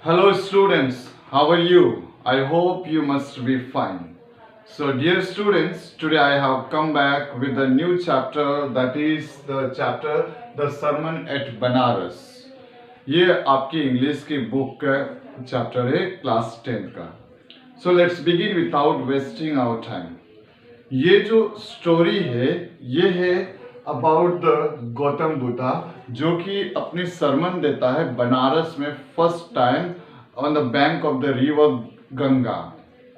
Hello students, how are you? I hope you must be fine. So dear students, today I have come back with a new chapter, that is the chapter The Sermon at Banaras. ये आपकी English की book का chapter है class 10 का. So let's begin without wasting our time. ये जो story है ये है अबाउट द गौतम बुद्धा जो कि अपनी सरमन देता है बनारस में first time on the bank of the river Ganga.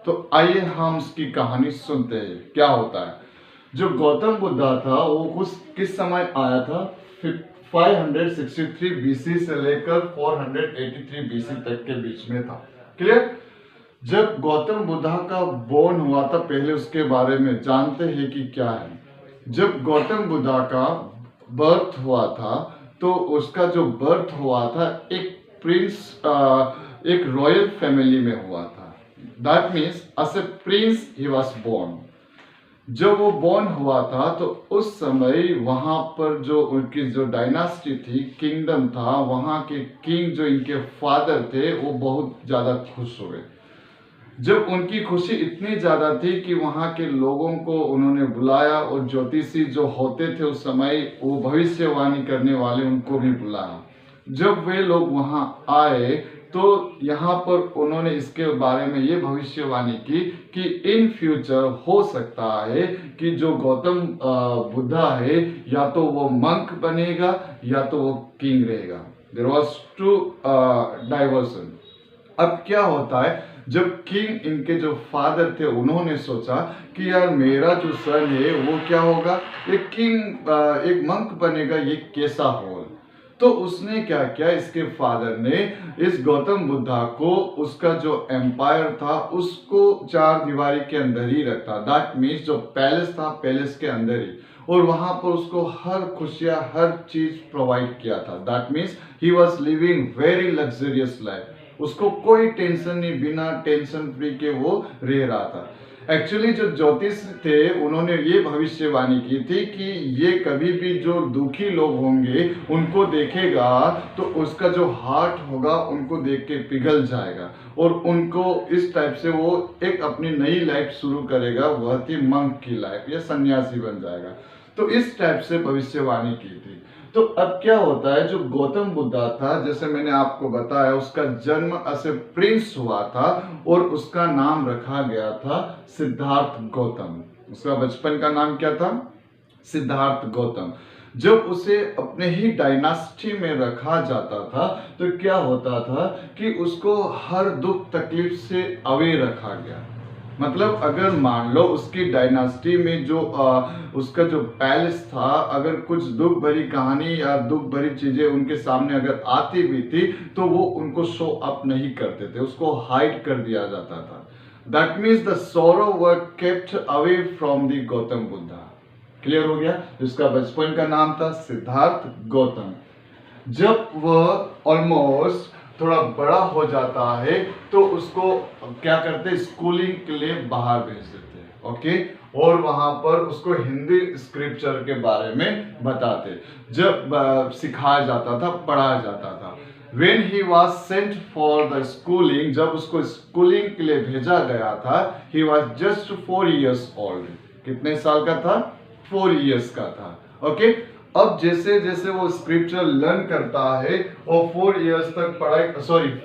तो आइए हम उसकी कहानी सुनते हैं क्या होता है. जो गौतम बुद्धा था वो किस समय आया था. 563 बीसी से लेकर 483 बीसी तक के बीच में था. क्लियर. जब गौतम बुद्धा का बोर्न हुआ था, पहले उसके बारे में जानते हैं कि क्या है. जब गौतम बुद्धा का बर्थ हुआ था तो उसका जो बर्थ हुआ था एक प्रिंस एक रॉयल फैमिली में हुआ था. That means as a prince he was born. जब वो बोर्न हुआ था तो उस समय वहां पर जो उनकी जो डायनास्टी थी, किंगडम था, वहां के किंग जो इनके फादर थे वो बहुत ज्यादा खुश हुए. जब उनकी खुशी इतनी ज़्यादा थी कि वहाँ के लोगों को उन्होंने बुलाया और ज्योतिषी जो होते थे उस समय वो भविष्यवाणी करने वाले उनको भी बुलाया. जब वे लोग वहाँ आए तो यहाँ पर उन्होंने इसके बारे में ये भविष्यवाणी की कि इन फ्यूचर हो सकता है कि जो गौतम बुद्धा है या तो वो मंक बनेगा या तो वो किंग रहेगा. There was two diversion. अब क्या होता है, जब किंग इनके जो फादर थे उन्होंने सोचा कि यार मेरा जो सन है वो क्या होगा, एक किंग एक मंक बनेगा, ये कैसा होगा. तो उसने क्या किया, इसके फादर ने इस गौतम बुद्धा को उसका जो एम्पायर था उसको चार दीवारी के अंदर ही रखा. दैट मीन्स जो पैलेस था पैलेस के अंदर ही, और वहां पर उसको हर खुशियां हर चीज प्रोवाइड किया था. That means he was living very luxurious life. उसको कोई टेंशन नहीं, बिना टेंशन फ्री के वो रह रहा था. एक्चुअली जो ज्योतिष थे उन्होंने ये भविष्यवाणी की थी कि ये कभी भी जो दुखी लोग होंगे उनको देखेगा तो उसका जो हार्ट होगा उनको देख के पिघल जाएगा और उनको इस टाइप से वो एक अपनी नई लाइफ शुरू करेगा, वह थी मंक की लाइफ या सन्यासी बन जाएगा. तो इस टाइप से भविष्यवाणी की थी. तो अब क्या होता है, जो गौतम बुद्धा था जैसे मैंने आपको बताया उसका जन्म ऐसे प्रिंस हुआ था और उसका नाम रखा गया था सिद्धार्थ गौतम. उसका बचपन का नाम क्या था, सिद्धार्थ गौतम. जब उसे अपने ही डायनास्टी में रखा जाता था तो क्या होता था कि उसको हर दुख तकलीफ से अवे रखा गया. मतलब अगर मान लो उसकी डायनास्टी में जो उसका जो पैलेस था, अगर कुछ दुख भरी कहानी या दुख भरी चीजें उनके सामने अगर आती भी थी तो वो उनको शो अप नहीं करते थे, उसको हाइड कर दिया जाता था. दैट मीन्स द सोरो वर kept away from the Gautam Buddha. Clear हो गया. इसका बचपन का नाम था सिद्धार्थ गौतम. जब वह ऑलमोस्ट थोड़ा बड़ा हो जाता है तो उसको क्या करते, स्कूलिंग के लिए बाहर भेज देते. ओके. और वहां पर उसको हिंदी स्क्रिप्चर के बारे में बताते, जब सिखाया जाता था, पढ़ाया जाता था. When he was sent for the schooling, जब उसको स्कूलिंग के लिए भेजा गया था, he was just 4 years old. कितने साल का था, 4 years का था. ओके. अब जैसे जैसे वो स्क्रिप्चर लर्न करता है और 4 इयर्स तक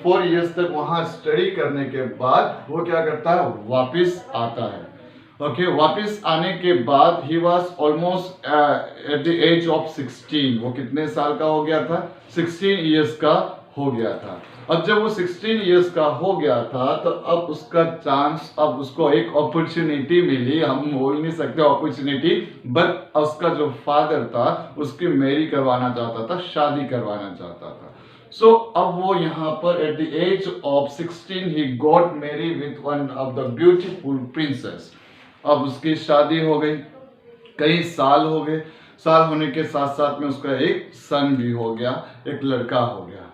4 इयर्स तक वहां स्टडी करने के बाद वो क्या करता है, वापस आता है. ओके. वापस आने के बाद he was almost at the age of 16. वो कितने साल का हो गया था, 16 इयर्स का हो गया था. अब जब वो 16 इयर्स का हो गया था तो अब उसका चांस, अब उसको एक अपॉर्चुनिटी मिली. हम बोल नहीं सकते अपॉर्चुनिटी, बट उसका जो फादर था उसकी मैरी करवाना चाहता था, शादी करवाना चाहता था. सो अब वो यहाँ पर at the age of 16 he got marry with one of the beautiful princess. अब उसकी शादी हो गई, कई साल हो गए. साल होने के साथ साथ में उसका एक सन भी हो गया, एक लड़का हो गया.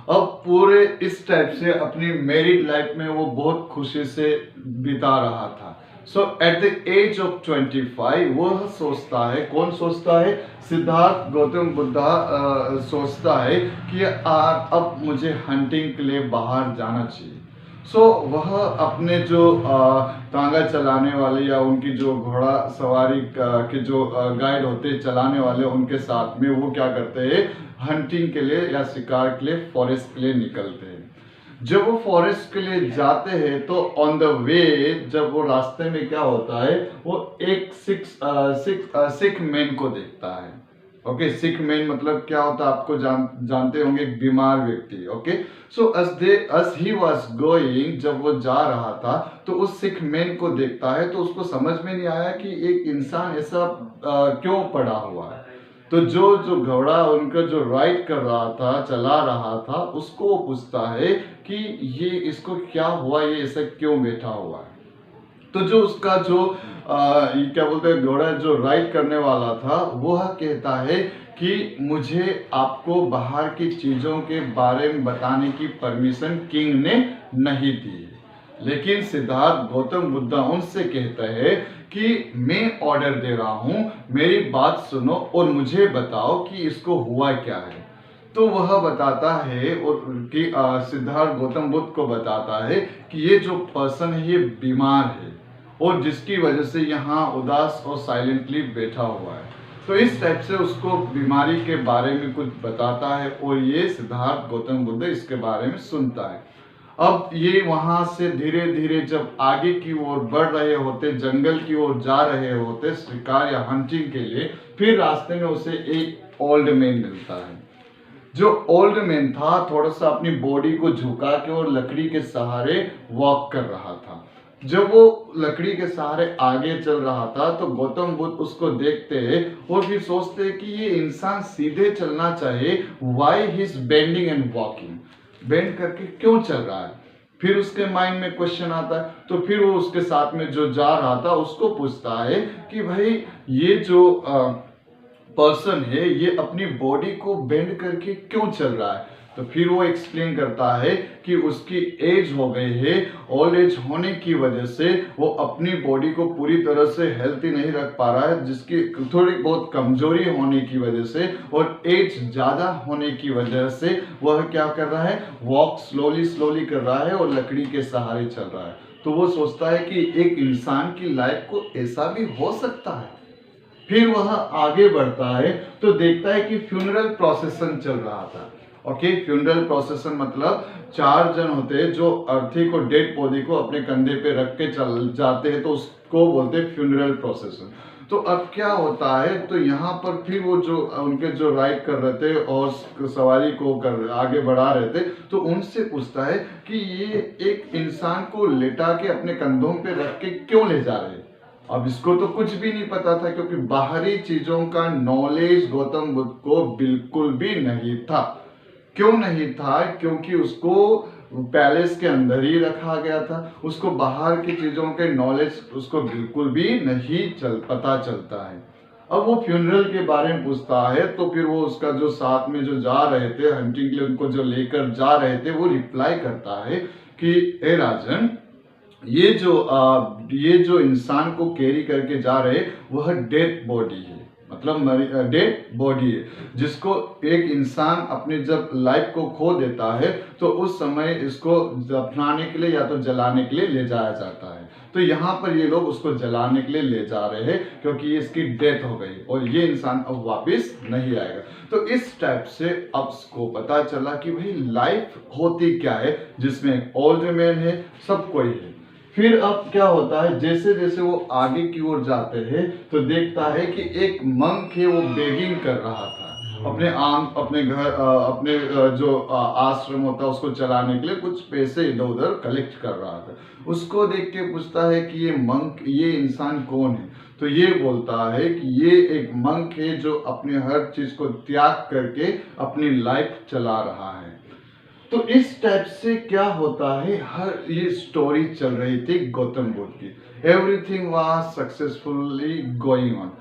अब पूरे इस टाइप से अपनी मैरिड लाइफ में वो बहुत खुशी से बिता रहा था. सो एट द एज ऑफ 25 वह सोचता है, कौन सोचता है? सिद्धार्थ गौतम बुद्धा सोचता है कि अब मुझे हंटिंग के लिए बाहर जाना चाहिए। वह अपने जो तांगा चलाने वाले या उनकी जो घोड़ा सवारी के जो गाइड होते चलाने वाले, उनके साथ में वो क्या करते हैं? हंटिंग के लिए या शिकार के लिए फॉरेस्ट के लिए निकलते हैं। जब वो फॉरेस्ट के लिए जाते हैं तो ऑन द वे जब वो रास्ते में क्या होता है, वो एक सिख मैन को देखता है। ओके, सिख मैन मतलब क्या होता है आपको जानते होंगे, एक बीमार व्यक्ति। Okay, so as he was going, जब वो जा रहा था तो उस सिख मैन को देखता है, तो उसको समझ में नहीं आया कि एक इंसान ऐसा क्यों पड़ा हुआ है। तो जो घोड़ा उनका जो राइड कर रहा था, चला रहा था, उसको वो पूछता है कि ये इसको क्या हुआ, ये ऐसा क्यों बैठा हुआ है। तो जो उसका जो ये क्या बोलते हैं, घोड़ा जो राइड करने वाला था, वह कहता है कि मुझे आपको बाहर की चीजों के बारे में बताने की परमिशन किंग ने नहीं दी। लेकिन सिद्धार्थ गौतम बुद्धा उनसे कहता है कि मैं ऑर्डर दे रहा हूं, मेरी बात सुनो और मुझे बताओ कि इसको हुआ क्या है। तो वह बताता है और कि सिद्धार्थ गौतम बुद्ध को बताता है कि ये जो पर्सन है ये बीमार है और जिसकी वजह से यहाँ उदास और साइलेंटली बैठा हुआ है। तो इस टाइप से उसको बीमारी के बारे में कुछ बताता है और ये सिद्धार्थ गौतम बुद्ध इसके बारे में सुनता है। अब ये वहां से धीरे धीरे जब आगे की ओर बढ़ रहे होते, जंगल की ओर जा रहे होते शिकार या हंटिंग के लिए, फिर रास्ते में उसे एक ओल्ड मैन मिलता है। जो ओल्ड मैन था थोड़ा सा अपनी बॉडी को झुका के और लकड़ी के सहारे वॉक कर रहा था। जब वो लकड़ी के सहारे आगे चल रहा था तो गौतम बुद्ध उसको देखते हैं और फिर सोचते हैं कि ये इंसान सीधे चलना चाहिए, why he is bending and walking, bend करके क्यों चल रहा है। फिर उसके माइंड में क्वेश्चन आता है, तो फिर वो उसके साथ में जो जा रहा था उसको पूछता है कि भाई ये जो पर्सन है ये अपनी बॉडी को बेंड करके क्यों चल रहा है। तो फिर वो एक्सप्लेन करता है कि उसकी एज हो गई है, ओल्ड एज होने की वजह से वो अपनी बॉडी को पूरी तरह से हेल्थी नहीं रख पा रहा है, जिसकी थोड़ी बहुत कमजोरी होने की वजह से और एज ज्यादा होने की वजह से वह क्या कर रहा है, वॉक स्लोली कर रहा है और लकड़ी के सहारे चल रहा है। तो वो सोचता है कि एक इंसान की लाइफ को ऐसा भी हो सकता है। फिर वह आगे बढ़ता है तो देखता है कि फ्यूनरल प्रोसेसन चल रहा था। ओके, फ्यूनरल प्रोसेसन मतलब 4 जन होते हैं जो अर्थी को, डेड बॉडी को अपने कंधे पे रख के चल जाते हैं, तो उसको बोलते हैं फ्यूनरल प्रोसेसन। तो अब क्या होता है, तो यहाँ पर फिर वो जो उनके जो राइड कर रहे थे और सवारी को कर आगे बढ़ा रहे थे, तो उनसे पूछता है कि ये एक इंसान को लेटा के अपने कंधों पे रख के क्यों ले जा रहे हैं। अब इसको तो कुछ भी नहीं पता था, क्योंकि बाहरी चीजों का नॉलेज गौतम बुद्ध को बिल्कुल भी नहीं था। क्यों नहीं था? क्योंकि उसको पैलेस के अंदर ही रखा गया था, उसको बाहर की चीजों के नॉलेज उसको बिल्कुल भी नहीं पता चलता है। अब वो फ्यूनरल के बारे में पूछता है तो फिर वो उसका जो साथ में जो जा रहे थे हंटिंग के लिए, उनको जो लेकर जा रहे थे, वो रिप्लाई करता है कि ए राजन, ये जो इंसान को कैरी करके जा रहे वह डेड बॉडी है, मतलब डेड बॉडी है, जिसको एक इंसान अपने जब लाइफ को खो देता है तो उस समय इसको दफनाने के लिए या तो जलाने के लिए ले जाया जाता है। तो यहाँ पर ये लोग उसको जलाने के लिए ले जा रहे हैं क्योंकि इसकी डेथ हो गई और ये इंसान अब वापस नहीं आएगा। तो इस टाइप से अब उसको पता चला कि भाई लाइफ होती क्या है, जिसमें ओल्ड मैन है, सब कोई है। फिर अब क्या होता है, जैसे जैसे वो आगे की ओर जाते हैं तो देखता है कि एक मंक है, वो बेगिंग कर रहा था अपने घर अपने जो आश्रम होता है उसको चलाने के लिए कुछ पैसे इधर उधर कलेक्ट कर रहा था। उसको देख के पूछता है कि ये मंक, ये इंसान कौन है। तो ये बोलता है कि ये एक मंक है जो अपने हर चीज को त्याग करके अपनी लाइफ चला रहा है। तो इस टाइप से क्या होता है, हर ये स्टोरी चल रही थी गौतम बुद्ध की। Everything was successfully going on.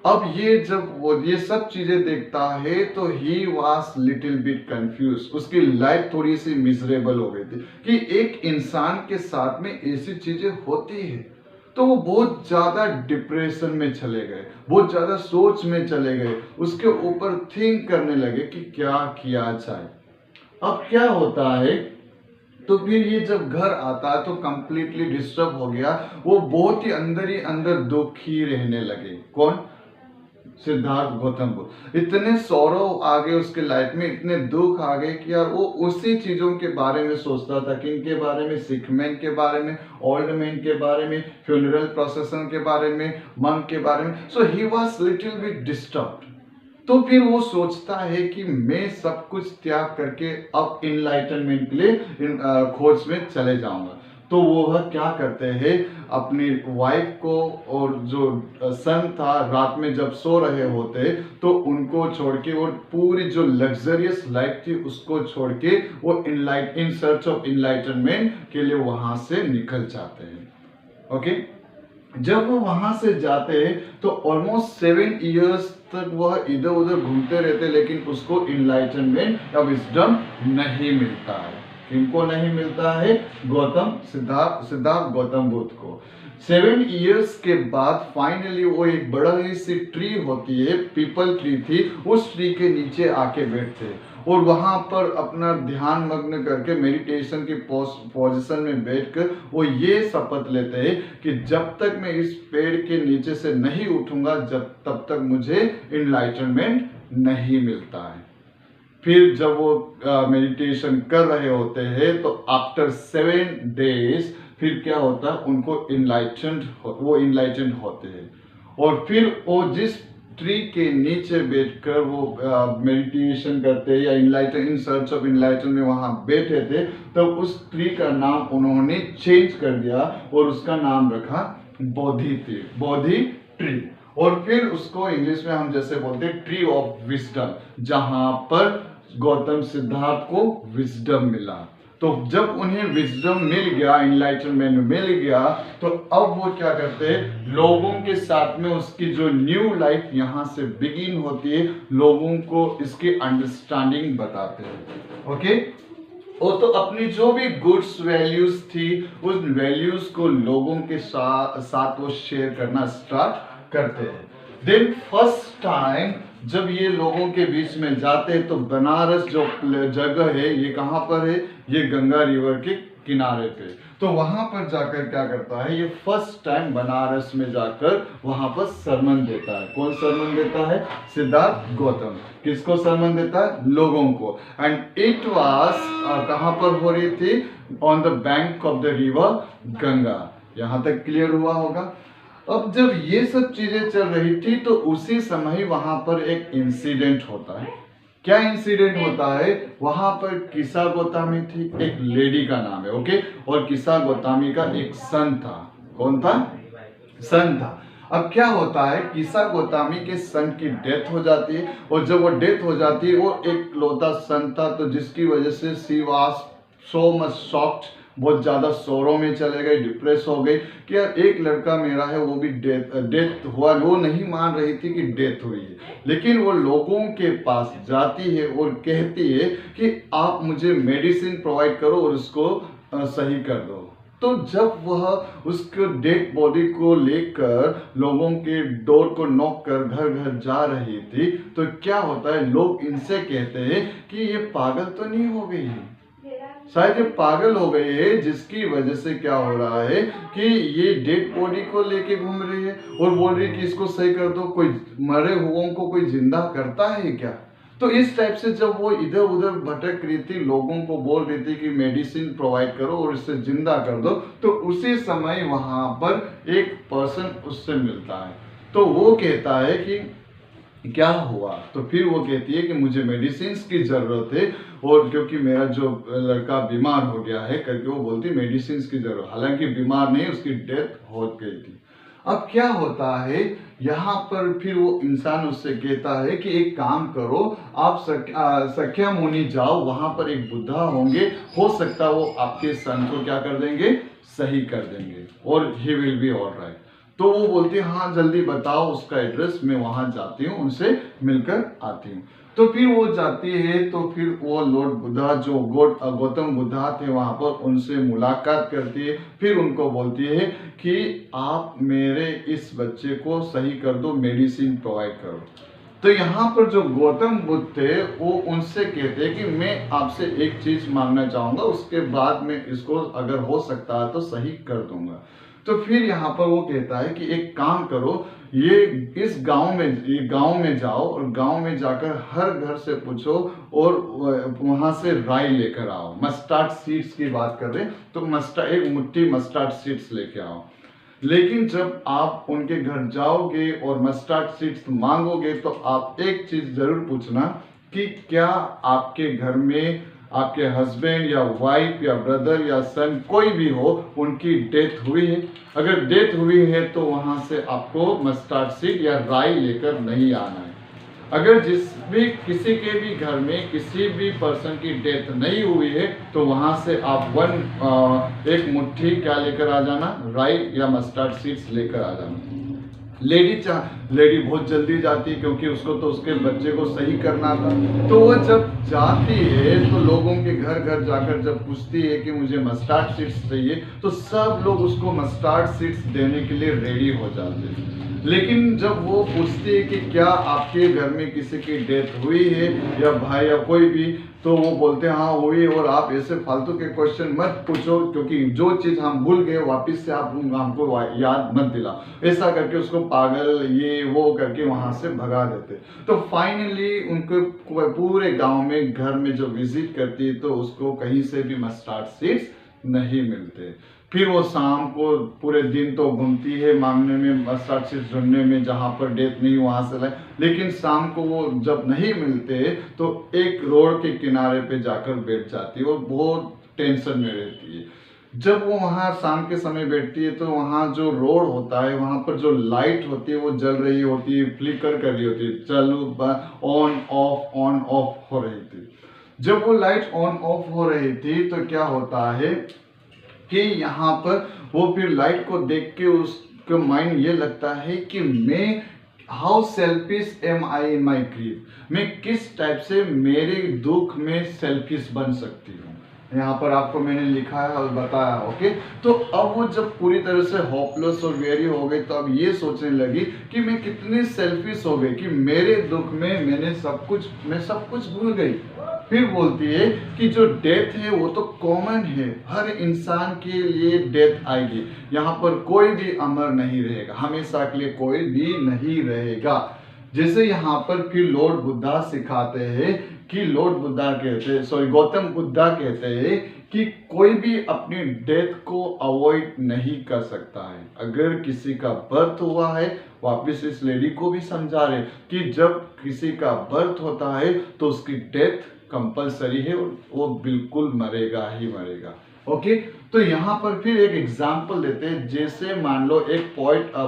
अब ये जब वो ये सब चीजें देखता है तो ही वाज लिटिल बिट कंफ्यूज। उसकी लाइफ थोड़ी सी मिजरेबल हो गई थी कि एक इंसान के साथ में ऐसी चीजें होती है। तो वो बहुत ज्यादा डिप्रेशन में चले गए, बहुत ज्यादा सोच में चले गए, उसके ऊपर थिंक करने लगे कि क्या किया जाए। अब क्या होता है, तो फिर ये जब घर आता है तो कंप्लीटली डिस्टर्ब हो गया, वो बहुत ही अंदर दुखी रहने लगे। कौन? सिद्धार्थ गौतम बुद्ध। इतने सौरव आ गए उसके लाइफ में, इतने दुख आ गए कि यार वो उसी चीजों के बारे में सोचता था। किन के बारे में? सिक मैन के बारे में, ओल्ड मैन के बारे में, फ्यूनरल प्रोसेसन के बारे में, मंक के बारे में। So he was little bit disturbed. तो फिर वो सोचता है कि मैं सब कुछ त्याग करके अब इनलाइटनमेंट के लिए खोज में चले जाऊंगा। तो वो क्या करते हैं, अपनी वाइफ को और जो सन था, रात में जब सो रहे होते तो उनको छोड़ के और पूरी जो लग्जरियस लाइफ थी उसको छोड़ के वो इन सर्च ऑफ इनलाइटनमेंट के लिए वहां से निकल जाते हैं। ओके, जब वो वहां से जाते हैं तो ऑलमोस्ट 7 इयर्स तक वह इधर उधर घूमते रहते, लेकिन उसको इनलाइटनमेंट या विजडम नहीं मिलता है। किनको नहीं मिलता है? सिद्धार्थ गौतम बुद्ध को। 7 इयर्स के बाद फाइनली वो एक बड़ा ही सी ट्री होती है, पीपल ट्री थी, उस ट्री के नीचे आके बैठते और वहां पर अपना ध्यान मग्न करके मेडिटेशन की पोजीशन में बैठकर वो ये शपथ लेते हैं कि जब तक मैं इस पेड़ के नीचे से नहीं उठूंगा तब तक मुझे इनलाइटनमेंट नहीं मिलता है। फिर जब वो मेडिटेशन कर रहे होते हैं तो आफ्टर 7 डेज फिर क्या होता है, उनको वो इनलाइटेंड होते हैं। और फिर वो जिस ट्री के नीचे बैठकर वो मेडिटेशन करते या इन सर्च ऑफ इनलाइटन में वहां बैठे थे, तब उस ट्री का नाम उन्होंने चेंज कर दिया और उसका नाम रखा बोधि ट्री। और फिर उसको इंग्लिश में हम जैसे बोलते हैं ट्री ऑफ विजडम, जहां पर गौतम सिद्धार्थ को विजडम मिला। तो जब उन्हें विजडम मिल गया, एनलाइटनमेंट मिल गया, तो अब वो क्या करते हैं, लोगों के साथ में उसकी जो न्यू लाइफ यहाँ से बिगिन होती है, लोगों को इसकी अंडरस्टैंडिंग बताते हैं। ओके, और तो अपनी जो भी गुड्स वैल्यूज थी, उन वैल्यूज को लोगों के साथ वो शेयर करना स्टार्ट करते हैं। देन फर्स्ट टाइम जब ये लोगों के बीच में जाते हैं तो बनारस जो जगह है, ये कहाँ पर है, ये गंगा रिवर के किनारे पे। तो वहां पर जाकर क्या करता है, ये फर्स्ट टाइम बनारस में जाकर वहां पर सरमन देता है। कौन सरमन देता है? सिद्धार्थ गौतम। किसको सरमन देता है? लोगों को। एंड इट वाज कहां पर हो रही थी? On the bank of the river Ganga. यहां तक क्लियर हुआ होगा। अब जब ये सब चीजें चल रही थी तो उसी समय वहां पर एक इंसिडेंट होता है। क्या इंसिडेंट होता है? वहां पर किसा गोतामी थी, एक लेडी का नाम है, ओके, और किसा गोतामी का एक सन था। कौन था? सन था। अब क्या होता है, किसा गोतामी के सन की डेथ हो जाती है, और जब वो डेथ हो जाती है, वो एक लौता सन था, तो जिसकी वजह से she was so much shocked, बहुत ज्यादा शोरों में चले गए, डिप्रेस हो गई कि यार एक लड़का मेरा है, वो भी डेथ हुआ। वो नहीं मान रही थी कि डेथ हुई है, लेकिन वो लोगों के पास जाती है और कहती है कि आप मुझे मेडिसिन प्रोवाइड करो और उसको सही कर दो। तो जब वह उसके डेड बॉडी को लेकर लोगों के डोर को नॉक कर घर घर जा रही थी, तो क्या होता है, लोग इनसे कहते हैं कि ये पागल तो नहीं हो गई है, शायद ये पागल हो गई है, जिसकी वजह से क्या हो रहा है कि ये डेड बॉडी को लेके घूम रही है और बोल रही है कि इसको सही कर दो। कोई मरे हुओं को कोई जिंदा करता है क्या? तो इस टाइप से जब वो इधर उधर भटक रही थी, लोगों को बोल रही थी कि मेडिसिन प्रोवाइड करो और इसे जिंदा कर दो, तो उसी समय वहां पर एक पर्सन उससे मिलता है। तो वो कहता है कि क्या हुआ? तो फिर वो कहती है कि मुझे मेडिसिन की जरूरत है, और क्योंकि मेरा जो लड़का बीमार हो गया है करके वो बोलती मेडिसिन की जरूरत, हालांकि बीमार नहीं, उसकी डेथ हो गई थी। अब क्या होता है यहाँ पर, फिर वो इंसान उससे कहता है कि एक काम करो, आप सख्या मुनि जाओ, वहां पर एक बुद्धा होंगे, हो सकता है वो आपके सन को क्या कर देंगे, सही कर देंगे, और he will be all right. तो वो बोलती है हाँ जल्दी बताओ उसका एड्रेस, मैं वहां जाती हूँ, उनसे मिलकर आती हूँ। तो फिर वो जाती है, तो फिर वो लॉर्ड बुद्धा जो गौतम बुद्धा थे वहां पर उनसे मुलाकात करती है। फिर उनको बोलती है कि आप मेरे इस बच्चे को सही कर दो, मेडिसिन प्रोवाइड करो। तो यहाँ पर जो गौतम बुद्ध थे वो उनसे कहते हैं कि मैं आपसे एक चीज मांगना चाहूंगा, उसके बाद में इसको अगर हो सकता है तो सही कर दूंगा। तो फिर यहाँ पर वो कहता है कि एक काम करो, ये इस गांव में जाओ और गांव में जाकर हर घर से पूछो और वहां से राई लेकर आओ। मस्टर्ड सीड्स की बात कर रहे हैं, तो एक मुट्ठी मस्टर्ड सीड्स लेके आओ। लेकिन जब आप उनके घर जाओगे और मस्टर्ड सीड्स मांगोगे तो आप एक चीज जरूर पूछना कि क्या आपके घर में आपके हस्बैंड या वाइफ या ब्रदर या सन कोई भी हो, उनकी डेथ हुई है। अगर डेथ हुई है तो वहां से आपको मस्टर्ड सीड या राई लेकर नहीं आना है। अगर किसी के भी घर में किसी भी पर्सन की डेथ नहीं हुई है तो वहां से आप एक मुट्ठी क्या लेकर आ जाना, राई या मस्टर्ड सीड्स लेकर आ जाना। लेडी बहुत जल्दी जाती है क्योंकि उसको तो उसके बच्चे को सही करना था। तो वो जब जाती है तो लोगों के घर घर जाकर जब पूछती है कि मुझे मस्टर्ड सीड्स चाहिए, तो सब लोग उसको मस्टर्ड सीड्स देने के लिए रेडी हो जाते हैं। लेकिन जब वो पूछती है कि क्या आपके घर में किसी की डेथ हुई है या भाई या कोई भी, तो वो बोलते हैं हाँ हुई, और आप ऐसे फालतू के क्वेश्चन मत पूछो क्योंकि जो चीज हम भूल गए वापस से आप हमको याद मत दिलाओ। ऐसा करके उसको पागल ये वो करके वहां से भगा देते। तो फाइनली उनको पूरे गांव में घर में जो विजिट करती है तो उसको कहीं से भी मस्टर्ड सीड्स नहीं मिलते। फिर वो शाम को पूरे दिन तो घूमती है मांगने में, मस्टर्ड सीड्स ढूंढने में, जहां पर डेथ नहीं वहां से लाए। लेकिन शाम को वो जब नहीं मिलते तो एक रोड के किनारे पे जाकर बैठ जाती है और बहुत टेंशन में रहती है। जब वो वहां शाम के समय बैठती है तो वहां जो रोड होता है वहां पर जो लाइट होती है वो जल रही होती है, फ्लिकर कर रही होती है, चालू ऑन ऑफ हो रही थी। जब वो लाइट ऑन ऑफ हो रही थी तो क्या होता है कि यहाँ पर वो फिर लाइट को देख के उसका माइंड ये लगता है कि मैं how selfish am I in my grief, मैं किस टाइप से मेरे दुख में सेल्फिश बन सकती हूँ। यहाँ पर आपको मैंने लिखा है और बताया, ओके। तो अब वो जब पूरी तरह से होपलेस और वेरी हो गई तो अब ये सोचने लगी कि मैं कितनी सेल्फिश हो गई कि मेरे दुख में मैं सब कुछ भूल गई। फिर बोलती है कि जो डेथ है वो तो कॉमन है, हर इंसान के लिए डेथ आएगी। यहाँ पर कोई भी अमर नहीं रहेगा, हमेशा के लिए कोई भी नहीं रहेगा। जैसे यहाँ पर फिर लॉर्ड बुद्धा सिखाते हैं कि गौतम बुद्धा कहते हैं कि कोई भी अपनी डेथ को अवॉइड नहीं कर सकता है। अगर किसी का बर्थ हुआ है, वापिस इस लेडी को भी समझा रहे कि जब किसी का बर्थ होता है तो उसकी डेथ कंपलसरी है और वो बिल्कुल मरेगा ही मरेगा, ओके। तो यहाँ पर फिर एक एग्जाम्पल देते हैं। जैसे मान लो एक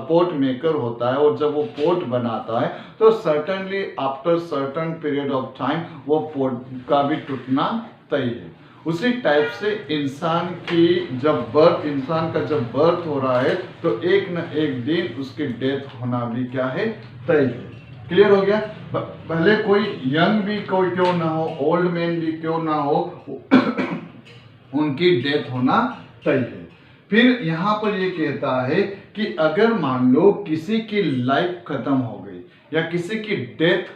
पोट मेकर होता है और जब वो पोट बनाता है तो certainly after certain period of time वो पोट का भी टूटना तय है। उसी टाइप से इंसान का जब बर्थ हो रहा है तो एक न एक दिन उसकी डेथ होना भी क्या है, तय है। क्लियर हो गया। पहले कोई यंग भी कोई क्यों ना हो, ओल्ड मैन भी क्यों ना हो, उनकी डेथ होना तय है। फिर यहाँ पर ये कहता है कि अगर मान लो किसी की लाइफ खत्म हो गई या किसी की डेथ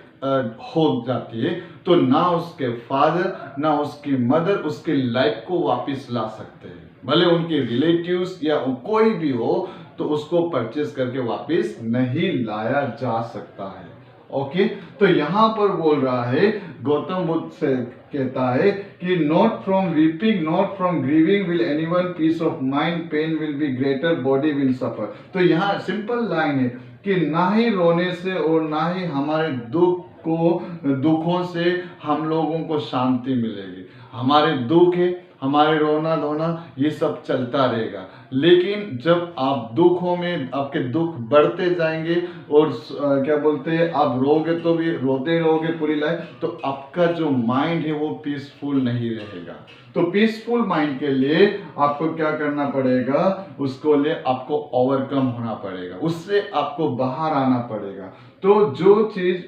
हो जाती है तो ना उसके फादर ना उसकी मदर उसकी लाइफ को वापस ला सकते हैं। भले उनके रिलेटिव्स या कोई भी हो तो उसको परचेस करके वापस नहीं लाया जा सकता है, ओके। तो यहाँ पर बोल रहा है, गौतम बुद्ध से कहता है कि not from weeping not from grieving will anyone peace of mind, pain will be greater, body will suffer. तो यहाँ सिंपल लाइन है कि ना ही रोने से और ना ही हमारे दुखों से हम लोगों को शांति मिलेगी। हमारे दुख है, हमारे रोना धोना ये सब चलता रहेगा, लेकिन जब आप दुखों में आपके दुख बढ़ते जाएंगे और क्या बोलते हैं आप रोगे तो भी रोते रहोगे पूरी लाइफ, तो आपका जो माइंड है वो पीसफुल नहीं रहेगा। तो पीसफुल माइंड के लिए आपको क्या करना पड़ेगा, उसको लिए आपको ओवरकम होना पड़ेगा, उससे आपको बाहर आना पड़ेगा। तो जो चीज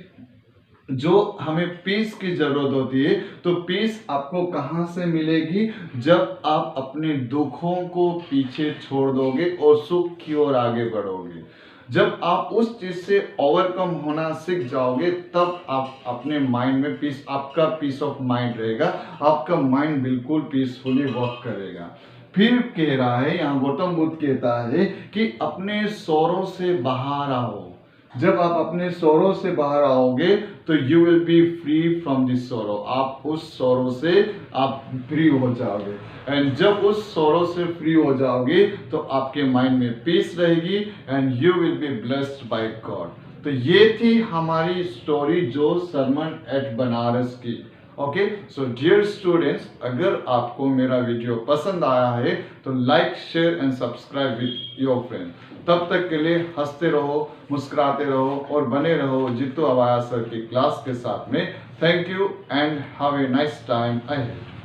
जो हमें पीस की जरूरत होती है, तो पीस आपको कहां से मिलेगी? जब आप अपने दुखों को पीछे छोड़ दोगे और सुख की ओर आगे बढ़ोगे। जब आप उस चीज से ओवरकम होना सीख जाओगे, तब आप अपने माइंड में पीस, आपका पीस ऑफ माइंड रहेगा, आपका माइंड बिल्कुल पीसफुली वर्क करेगा। फिर कह रहा है यहाँ गौतम बुद्ध कहता है कि अपने सौरों से बाहर आओ। जब आप अपने सौरों से बाहर आओगे तो you will B free from this sorrow, आप उस सौरों से आप फ्री हो जाओगे। एंड जब उस सौरों से फ्री हो जाओगे तो आपके माइंड में पीस रहेगी and you will be blessed by God. तो ये थी हमारी स्टोरी जो सरमन एट बनारस की। ओके, सो डियर स्टूडेंट्स, अगर आपको मेरा वीडियो पसंद आया है तो like, share and subscribe with your friend. तब तक के लिए हंसते रहो, मुस्कुराते रहो और बने रहो जीतू अवाया सर की क्लास के साथ में। Thank you and have a nice time ahead.